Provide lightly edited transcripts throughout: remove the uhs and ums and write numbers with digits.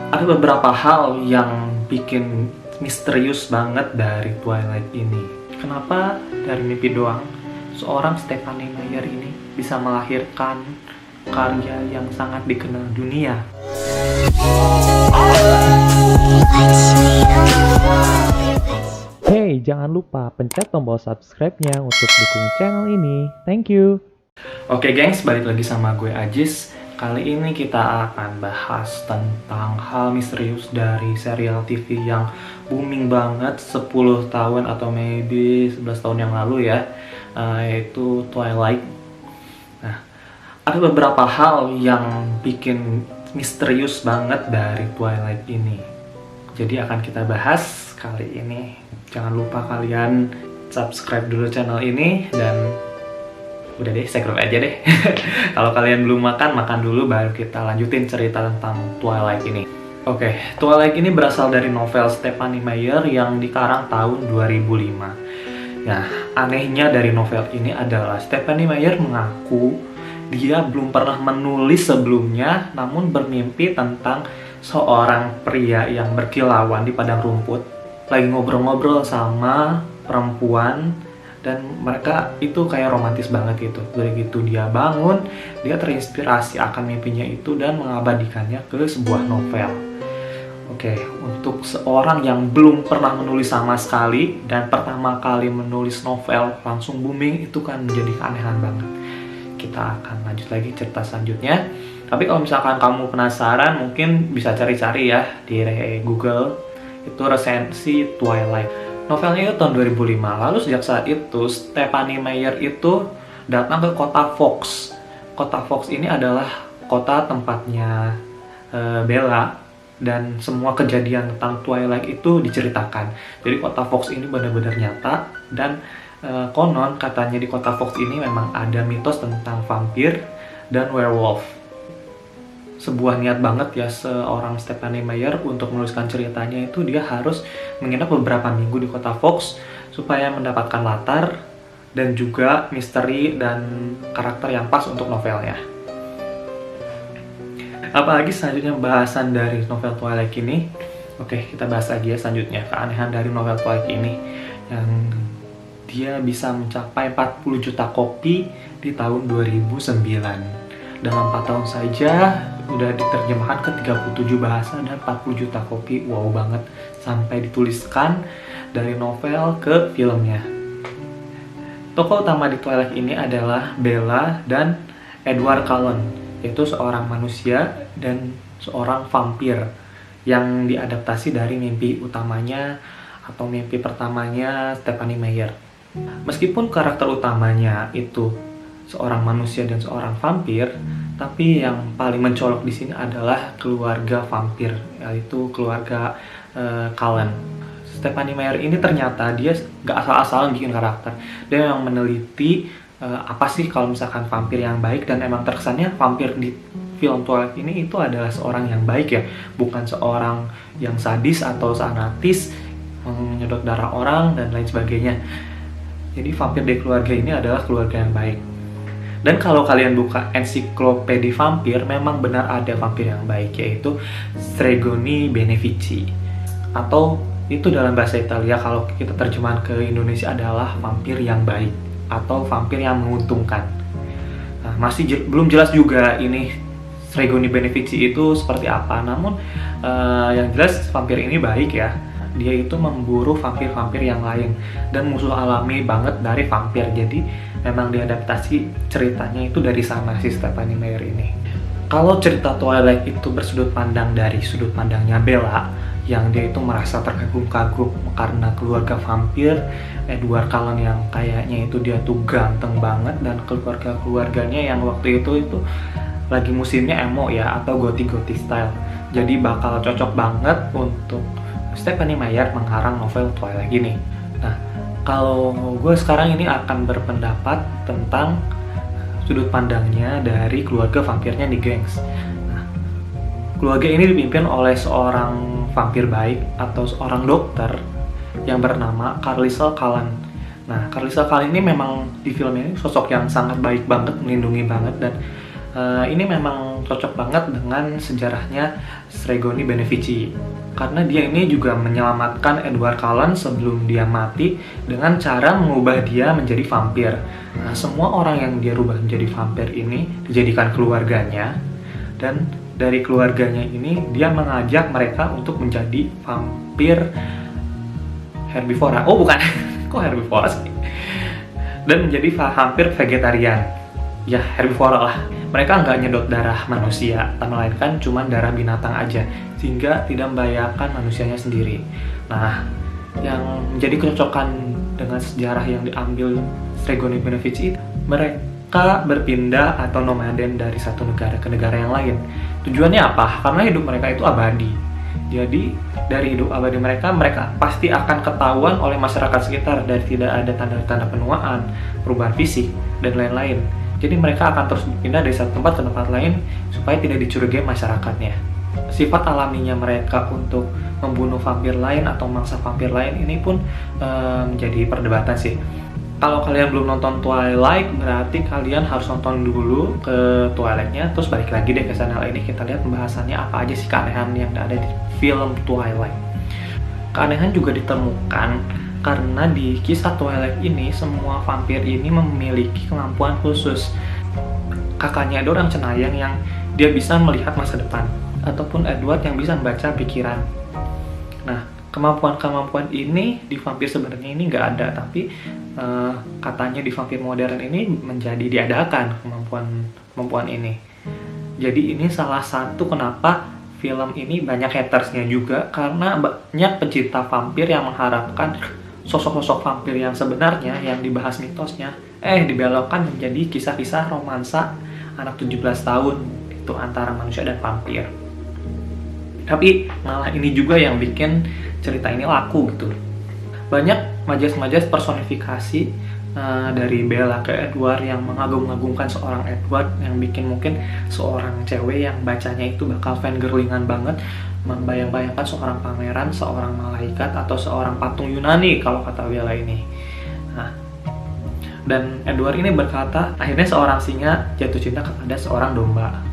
Ada beberapa hal yang bikin misterius banget dari Twilight ini. Kenapa dari mimpi doang seorang Stephenie Meyer ini bisa melahirkan karya yang sangat dikenal dunia? Hey, jangan lupa pencet tombol subscribe-nya untuk dukung channel ini. Thank you. Oke gengs, balik lagi sama gue Ajis. Kali ini kita akan bahas tentang hal misterius dari serial TV yang booming banget 10 tahun atau maybe 11 tahun yang lalu ya, yaitu Twilight. Nah, ada beberapa hal yang bikin misterius banget dari Twilight ini. Jadi akan kita bahas kali ini. Jangan lupa kalian subscribe dulu channel ini dan udah deh, subscribe aja deh. Kalau kalian belum makan dulu baru kita lanjutin cerita tentang Twilight ini. Oke, Twilight ini berasal dari novel Stephenie Meyer yang dikarang tahun 2005. Nah, anehnya dari novel ini adalah Stephenie Meyer mengaku dia belum pernah menulis sebelumnya, namun bermimpi tentang seorang pria yang berkilauan di padang rumput, lagi ngobrol-ngobrol sama perempuan, dan mereka itu kayak romantis banget gitu. Dari gitu dia bangun, dia terinspirasi akan mimpinya itu dan mengabadikannya ke sebuah novel. Oke, untuk seorang yang belum pernah menulis sama sekali dan pertama kali menulis novel langsung booming, itu kan menjadi keanehan banget. Kita akan lanjut lagi cerita selanjutnya. Tapi kalau misalkan kamu penasaran, mungkin bisa cari-cari ya di Google, itu resensi Twilight. Novelnya itu tahun 2005. Lalu sejak saat itu Stephenie Meyer itu datang ke kota Fox. Kota Fox ini adalah kota tempatnya Bella, dan semua kejadian tentang Twilight itu diceritakan. Jadi kota Fox ini benar-benar nyata, dan konon katanya di kota Fox ini memang ada mitos tentang vampir dan werewolf. Sebuah niat banget ya seorang Stephenie Meyer untuk menuliskan ceritanya itu dia harus menginap beberapa minggu di kota Fox supaya mendapatkan latar dan juga misteri dan karakter yang pas untuk novelnya. Apalagi selanjutnya bahasan dari novel Twilight ini. Oke, kita bahas lagi ya selanjutnya keanehan dari novel Twilight ini yang dia bisa mencapai 40 juta kopi di tahun 2009. Dalam 4 tahun saja udah diterjemahkan ke 37 bahasa dan 40 juta kopi. Wow banget, sampai dituliskan dari novel ke filmnya. Tokoh utama di Twilight ini adalah Bella dan Edward Cullen, yaitu seorang manusia dan seorang vampir yang diadaptasi dari mimpi utamanya atau mimpi pertamanya Stephenie Meyer. Meskipun karakter utamanya itu seorang manusia dan seorang vampir, tapi yang paling mencolok di sini adalah keluarga vampir, yaitu keluarga Cullen. Stephenie Meyer ini ternyata dia gak asal-asalan bikin karakter. Dia memang meneliti apa sih kalau misalkan vampir yang baik, dan emang terkesannya vampir di film Twilight ini itu adalah seorang yang baik ya, bukan seorang yang sadis atau fanatis menyedot darah orang dan lain sebagainya. Jadi vampir di keluarga ini adalah keluarga yang baik. Dan kalau kalian buka ensiklopedia vampir, memang benar ada vampir yang baik, yaitu Stregoni Benefici. Atau itu dalam bahasa Italia, kalau kita terjemahan ke Indonesia adalah vampir yang baik atau vampir yang menguntungkan. Nah, masih belum jelas juga ini Stregoni Benefici itu seperti apa. Namun yang jelas vampir ini baik ya. Dia itu memburu vampir-vampir yang lain dan musuh alami banget dari vampir. Jadi memang diadaptasi ceritanya itu dari sana si Stephenie Meyer ini. Kalau cerita Twilight itu bersudut pandang dari sudut pandangnya Bella, yang dia itu merasa terkagum-kagum karena keluarga vampir, Edward Cullen yang kayaknya itu dia tuh ganteng banget, dan keluarganya yang waktu itu lagi musimnya emo ya, atau gothic style. Jadi bakal cocok banget untuk Stephenie Meyer mengkarang novel Twilight ini. Nah, kalau gue sekarang ini akan berpendapat tentang sudut pandangnya dari keluarga vampirnya di gengs. Nah, keluarga ini dipimpin oleh seorang vampir baik atau seorang dokter yang bernama Carlisle Cullen. Nah, Carlisle Cullen ini memang di film ini sosok yang sangat baik banget, melindungi banget, dan ini memang cocok banget dengan sejarahnya Stregoni Benefici. Karena dia ini juga menyelamatkan Edward Cullen sebelum dia mati dengan cara mengubah dia menjadi vampir. Nah, semua orang yang dia rubah menjadi vampir ini dijadikan keluarganya, dan dari keluarganya ini dia mengajak mereka untuk menjadi vampir herbivora. Oh bukan, kok herbivora sih? Dan menjadi vampir vegetarian. Ya herbivora lah. Mereka nggak nyedot darah manusia, melainkan cuma darah binatang aja, sehingga tidak membahayakan manusianya sendiri. Nah, yang menjadi kecocokan dengan sejarah yang diambil Stregoni Benefici, mereka berpindah atau nomaden dari satu negara ke negara yang lain. Tujuannya apa? Karena hidup mereka itu abadi. Jadi dari hidup abadi mereka pasti akan ketahuan oleh masyarakat sekitar dari tidak ada tanda-tanda penuaan, perubahan fisik, dan lain-lain. Jadi mereka akan terus berpindah dari satu tempat ke tempat lain supaya tidak dicurigai masyarakatnya. Sifat alaminya mereka untuk membunuh vampir lain atau mangsa vampir lain ini pun menjadi perdebatan sih. Kalau kalian belum nonton Twilight, berarti kalian harus nonton dulu ke Twilight-nya, terus balik lagi deh ke channel ini, kita lihat pembahasannya apa aja sih keanehan yang ada di film Twilight. Keanehan juga ditemukan karena di kisah Twilight ini, semua vampir ini memiliki kemampuan khusus. Kakaknya ada orang cenayang yang dia bisa melihat masa depan, ataupun Edward yang bisa membaca pikiran. Nah, kemampuan-kemampuan ini di vampir sebenarnya ini nggak ada, tapi katanya di vampir modern ini menjadi diadakan kemampuan ini. Jadi ini salah satu kenapa film ini banyak hatersnya juga, karena banyak pecinta vampir yang mengharapkan sosok-sosok vampir yang sebenarnya yang dibahas mitosnya dibelokkan menjadi kisah-kisah romansa anak 17 tahun itu antara manusia dan vampir. Tapi malah ini juga yang bikin cerita ini laku gitu. Banyak majas-majas personifikasi dari Bella ke Edward yang mengagung-agungkan seorang Edward, yang bikin mungkin seorang cewek yang bacanya itu bakal fangirlingan banget, membayang-bayangkan seorang pangeran, seorang malaikat, atau seorang patung Yunani kalau kata Bella ini. Nah, dan Edward ini berkata, akhirnya seorang singa jatuh cinta kepada seorang domba.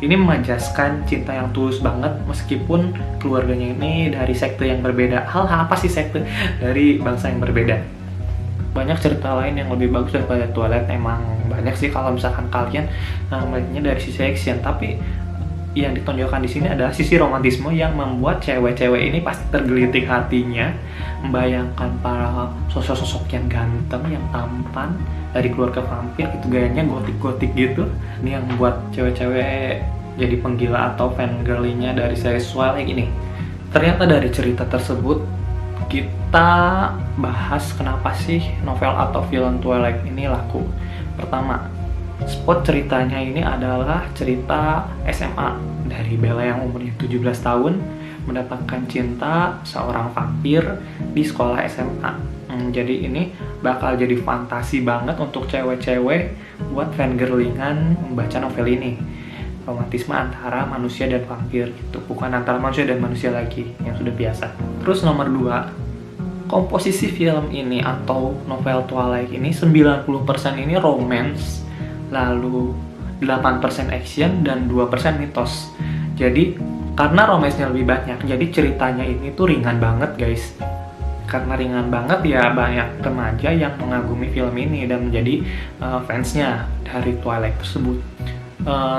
Ini memajaskan cinta yang tulus banget, meskipun keluarganya ini dari sekte yang berbeda. Hal apa sih sekte? Dari bangsa yang berbeda. Banyak cerita lain yang lebih bagus daripada Twilight. Emang banyak sih kalau misalkan kalian melihatnya dari sisi action, tapi yang ditonjolkan di sini adalah sisi romantisme yang membuat cewek-cewek ini pasti tergelitik hatinya, membayangkan para sosok-sosok yang ganteng, yang tampan dari keluarga vampir, itu gayanya gotik-gotik gitu. Ini yang membuat cewek-cewek jadi penggila atau fangirlingnya dari series Twilight ini. Ternyata dari cerita tersebut kita bahas kenapa sih novel atau film Twilight ini laku. Pertama, spot ceritanya ini adalah cerita SMA dari Bella yang umurnya 17 tahun mendapatkan cinta seorang vampir di sekolah SMA. Jadi ini bakal jadi fantasi banget untuk cewek-cewek buat fangirlingan membaca novel ini. Romantisme antara manusia dan vampir gitu, bukan antara manusia dan manusia lagi yang sudah biasa. Terus nomor 2, komposisi film ini atau novel Twilight ini 90% ini romance, lalu 8% action dan 2% mitos. Jadi karena romansnya lebih banyak, jadi ceritanya ini tuh ringan banget guys. Karena ringan banget ya, banyak remaja yang mengagumi film ini dan menjadi fansnya dari Twilight tersebut.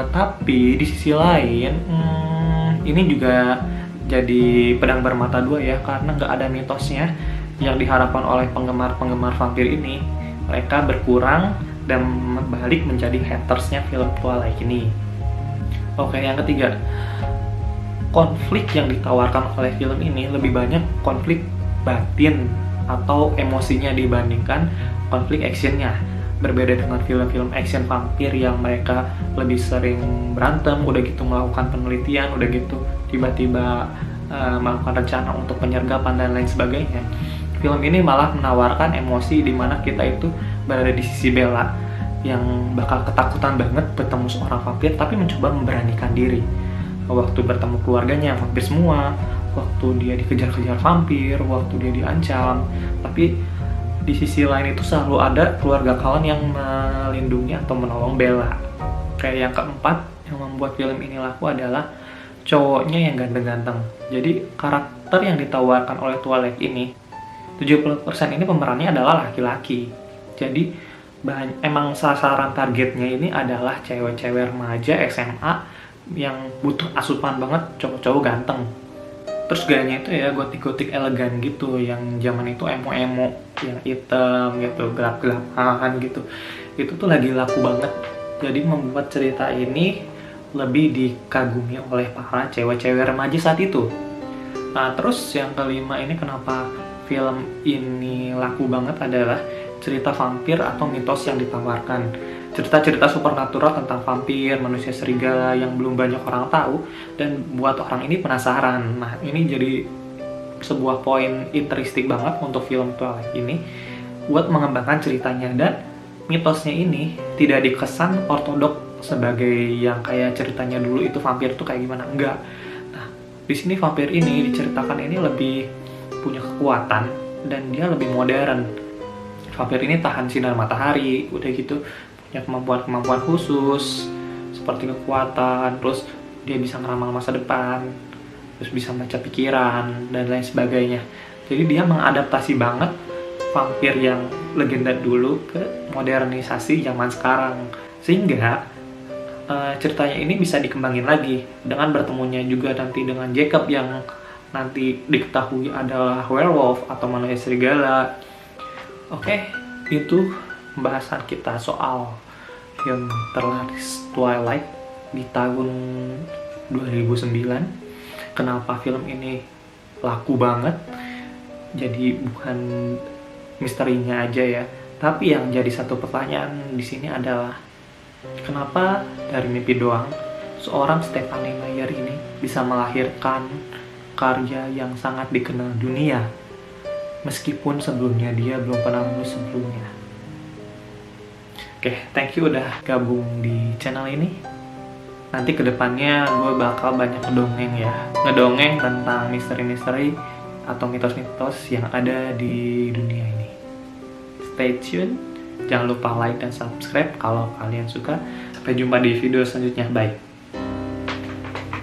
Tapi di sisi lain ini juga jadi pedang bermata dua ya, karena nggak ada mitosnya yang diharapkan oleh penggemar-penggemar vampir ini. Mereka berkurang dan balik menjadi hatersnya film Twilight ini. Oke, yang ketiga, konflik yang ditawarkan oleh film ini lebih banyak konflik batin atau emosinya dibandingkan konflik actionnya. Berbeda dengan film-film action vampir yang mereka lebih sering berantem, udah gitu melakukan penelitian, udah gitu tiba-tiba melakukan rencana untuk penyergapan dan lain sebagainya. Film ini malah menawarkan emosi di mana kita itu berada di sisi Bella yang bakal ketakutan banget bertemu seorang vampir, tapi mencoba memberanikan diri. Waktu bertemu keluarganya vampir semua, waktu dia dikejar-kejar vampir, waktu dia diancam, tapi di sisi lain itu selalu ada keluarga Cullen yang melindungi atau menolong Bella. Kayak yang keempat, yang yang membuat film ini laku adalah cowoknya yang ganteng-ganteng. Jadi karakter yang ditawarkan oleh Twilight ini 70% ini pemerannya adalah laki-laki. Jadi emang sasaran targetnya ini adalah cewek-cewek remaja SMA yang butuh asupan banget cowok-cowok ganteng. Terus gayanya itu ya gotik-gotik elegan gitu, yang zaman itu emo-emo, yang hitam gitu, gelap-gelapan gitu. Itu tuh lagi laku banget. Jadi membuat cerita ini lebih dikagumi oleh para cewek-cewek remaja saat itu. Nah, terus yang kelima ini kenapa film ini laku banget adalah cerita vampir atau mitos yang ditawarkan. Cerita-cerita supernatural tentang vampir, manusia serigala yang belum banyak orang tahu dan buat orang ini penasaran. Nah, ini jadi sebuah poin interesting banget untuk film Twilight ini buat mengembangkan ceritanya, dan mitosnya ini tidak dikesan ortodok sebagai yang kayak ceritanya dulu itu vampir itu kayak gimana, enggak. Nah, di sini vampir ini diceritakan ini lebih punya kekuatan dan dia lebih modern. Vampir ini tahan sinar matahari, udah gitu punya kemampuan khusus seperti kekuatan, terus dia bisa ngeramal masa depan, terus bisa baca pikiran dan lain sebagainya. Jadi dia mengadaptasi banget vampir yang legenda dulu ke modernisasi zaman sekarang, sehingga ceritanya ini bisa dikembangin lagi dengan bertemunya juga nanti dengan Jacob yang nanti diketahui adalah werewolf atau manusia serigala. Oke, itu pembahasan kita soal film terlaris Twilight di tahun 2009. Kenapa film ini laku banget? Jadi bukan misterinya aja ya, tapi yang jadi satu pertanyaan di sini adalah kenapa dari mimpi doang seorang Stephenie Meyer ini bisa melahirkan karya yang sangat dikenal dunia meskipun sebelumnya dia belum pernah menulis sebelumnya. Oke, thank you udah gabung di channel ini. Nanti kedepannya gue bakal banyak ngedongeng tentang misteri-misteri atau mitos-mitos yang ada di dunia ini. Stay tune, jangan lupa like dan subscribe kalau kalian suka. Sampai jumpa di video selanjutnya, bye.